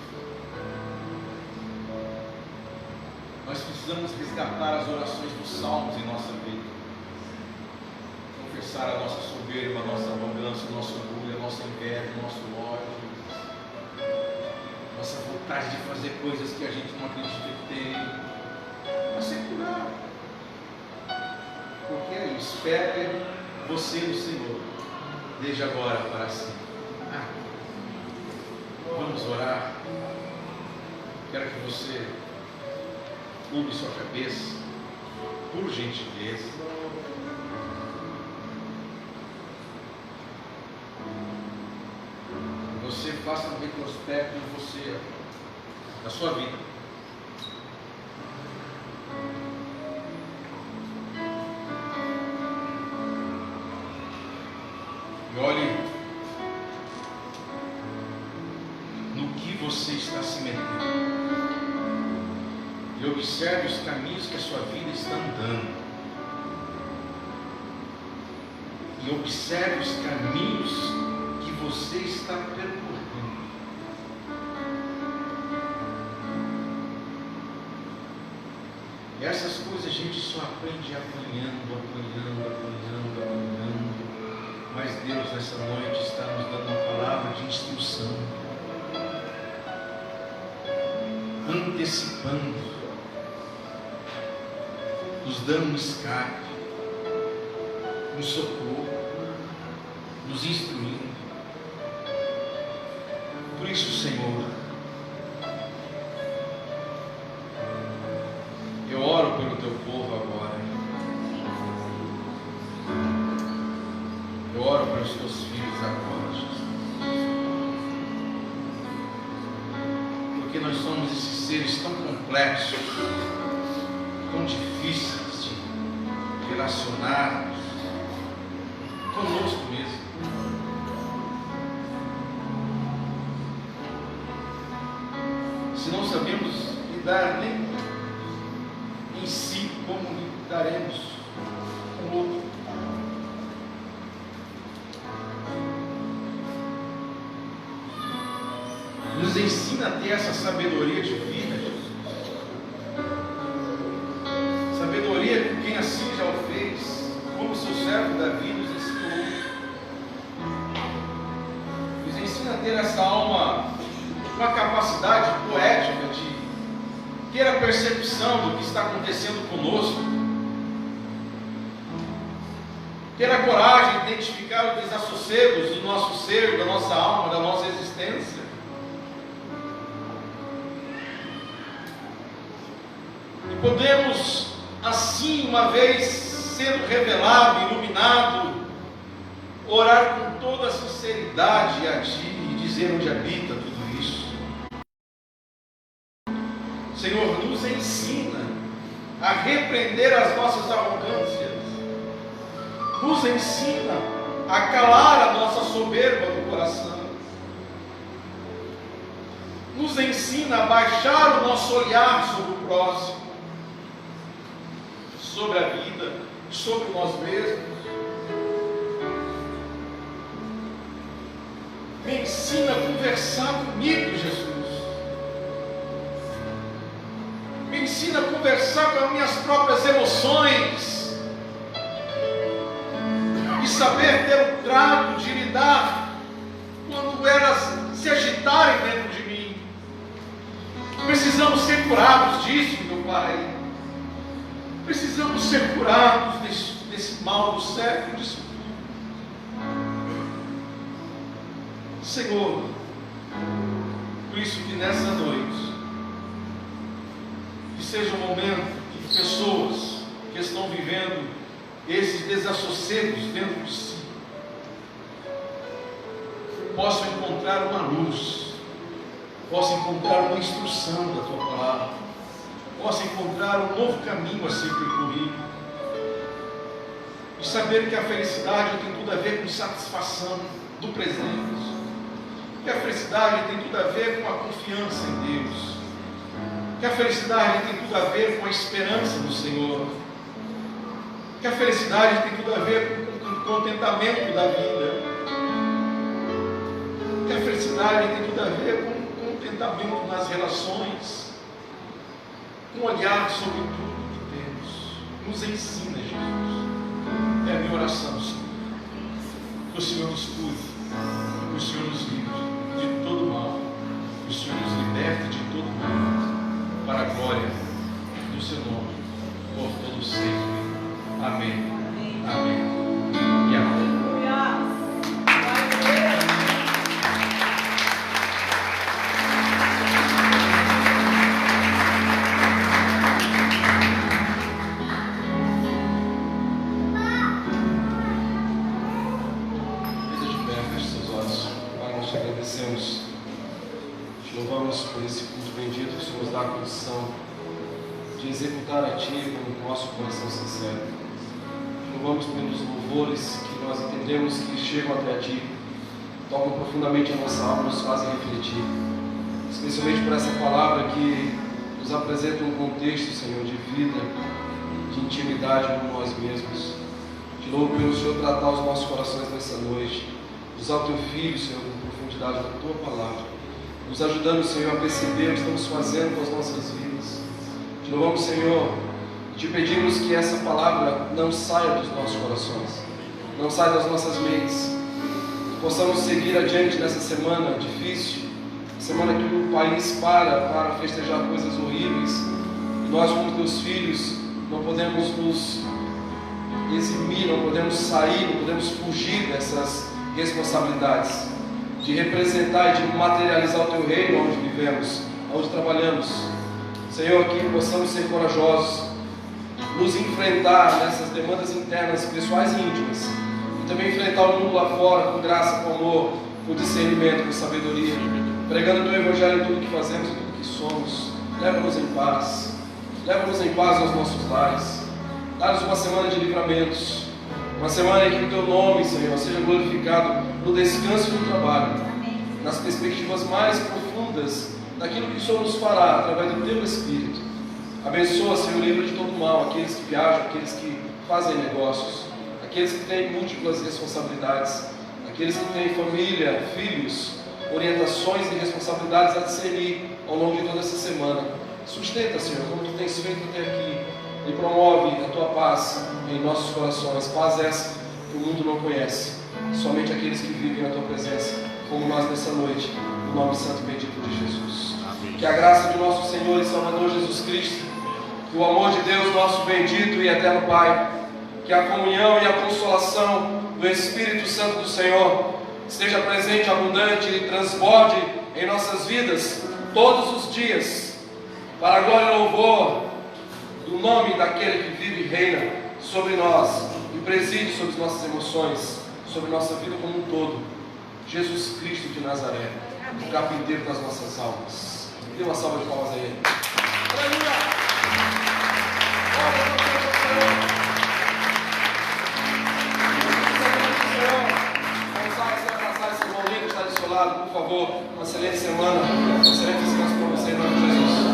Nós precisamos resgatar as orações dos salmos em nossa vida. Confessar a nossa soberba, a nossa arrogância, o nosso orgulho, a nossa inveja, o nosso ódio, nossa vontade de fazer coisas que a gente não acredita que tem, mas ser curado. Porque Ele espera você no Senhor, desde agora para sempre. Vamos orar. Quero que você curve sua cabeça, por gentileza. Você faça um retrospecto de você, da sua vida. E olhe no que você está se metendo. E observe os caminhos que a sua vida está andando. E observe os caminhos que você está percorrendo. E essas coisas a gente só aprende apanhando. Mas Deus nessa noite está nos dando uma palavra de instrução, antecipando, nos dando um escape, um socorro, nos instruindo. Por isso, Senhor, eu oro pelo teu povo agora. Eu oro pelos teus filhos agora, Jesus. Porque nós somos esses seres tão complexos, tão difíceis de relacionarmos conosco mesmo. Se não sabemos lidar nem em si, como lidaremos com o outro? Nos ensina a ter essa sabedoria de vida, Jesus. Sabedoria que quem assim já o fez, como o seu servo Davi nos ensinou. Nos ensina a ter essa alma, uma capacidade poética de ter a percepção do que está acontecendo conosco, ter a coragem de identificar os desassossegos do nosso ser, da nossa alma, da nossa existência. E podemos, assim, uma vez sendo revelado, iluminado, orar com toda a sinceridade a Ti e dizer onde habita tudo isso. Senhor, nos ensina a repreender as nossas arrogâncias, nos ensina a calar a nossa soberba do coração, nos ensina a baixar o nosso olhar sobre o próximo, sobre a vida, sobre nós mesmos. Me ensina a conversar comigo, Jesus. Me ensina a conversar com as minhas próprias emoções e saber ter o trato de lidar quando quando elas se agitarem dentro de mim. Precisamos ser curados disso, meu Pai. Precisamos ser curados desse mal do século, disso tudo. Senhor, por isso que nessa noite, que seja um momento que pessoas que estão vivendo esses desassossegos dentro de si possam encontrar uma luz, possam encontrar uma instrução da Tua palavra, possam encontrar um novo caminho a ser percorrido, e saber que a felicidade tem tudo a ver com satisfação do presente, que a felicidade tem tudo a ver com a confiança em Deus, que a felicidade tem tudo a ver com a esperança no Senhor, que a felicidade tem tudo a ver com o contentamento da vida, que a felicidade tem tudo a ver com o contentamento nas relações, com um olhar sobre tudo que temos. Nos ensina, Jesus. É a minha oração, Senhor. Que o Senhor nos cuide, que o Senhor nos livre de todo mal, que o Senhor nos liberte de todo mal, para a glória do Seu nome, por todo sempre. Amém. Amém. E amém. Te louvamos por esse culto bendito que o Senhor nos dá a condição de executar a Ti com o nosso coração sincero. Te louvamos pelos louvores que nós entendemos que chegam até a Ti, tocam profundamente a nossa alma, nos fazem refletir, especialmente por essa palavra que nos apresenta um contexto, Senhor, de vida, de intimidade com nós mesmos. Te louvo pelo Senhor tratar os nossos corações nessa noite, usar o Teu Filho, Senhor, com profundidade da Tua palavra, nos ajudando, Senhor, a perceber o que estamos fazendo com as nossas vidas. Te louvamos, Senhor, e Te pedimos que essa palavra não saia dos nossos corações, não saia das nossas mentes, que possamos seguir adiante nessa semana difícil, semana que o país para festejar coisas horríveis, e nós, como Teus filhos, não podemos nos eximir, não podemos sair, não podemos fugir dessas responsabilidades de representar e de materializar o Teu reino onde vivemos, onde trabalhamos. Senhor, que possamos ser corajosos, nos enfrentar nessas demandas internas, pessoais e íntimas, e também enfrentar o mundo lá fora com graça, com amor, com discernimento, com sabedoria, pregando o Teu Evangelho em tudo que fazemos e tudo que somos. Leva-nos em paz aos nossos lares, dá-nos uma semana de livramentos, uma semana em que o Teu nome, Senhor, seja glorificado no descanso do trabalho, nas perspectivas mais profundas daquilo que o Senhor nos fará através do Teu Espírito. Abençoa, Senhor, livra de todo mal aqueles que viajam, aqueles que fazem negócios, aqueles que têm múltiplas responsabilidades, aqueles que têm família, filhos, orientações e responsabilidades a discernir ao longo de toda essa semana. Sustenta, Senhor, como Tu tens feito até aqui, e promove a Tua paz em nossos corações, paz essa que o mundo não conhece, somente aqueles que vivem na Tua presença, como nós nessa noite, no nome santo e bendito de Jesus. Amém. Que a graça de nosso Senhor e Salvador Jesus Cristo, que o amor de Deus, nosso bendito e eterno Pai, que a comunhão e a consolação do Espírito Santo do Senhor esteja presente, abundante e transborde em nossas vidas todos os dias, para a glória e louvor do nome daquele que vive e reina sobre nós e preside sobre as nossas emoções, sobre nossa vida como um todo, Jesus Cristo de Nazaré, o carpinteiro das nossas almas. Dê uma salva de palmas a Ele. Aleluia! Por favor, uma excelente semana, um excelente descanso para você em nome de Jesus.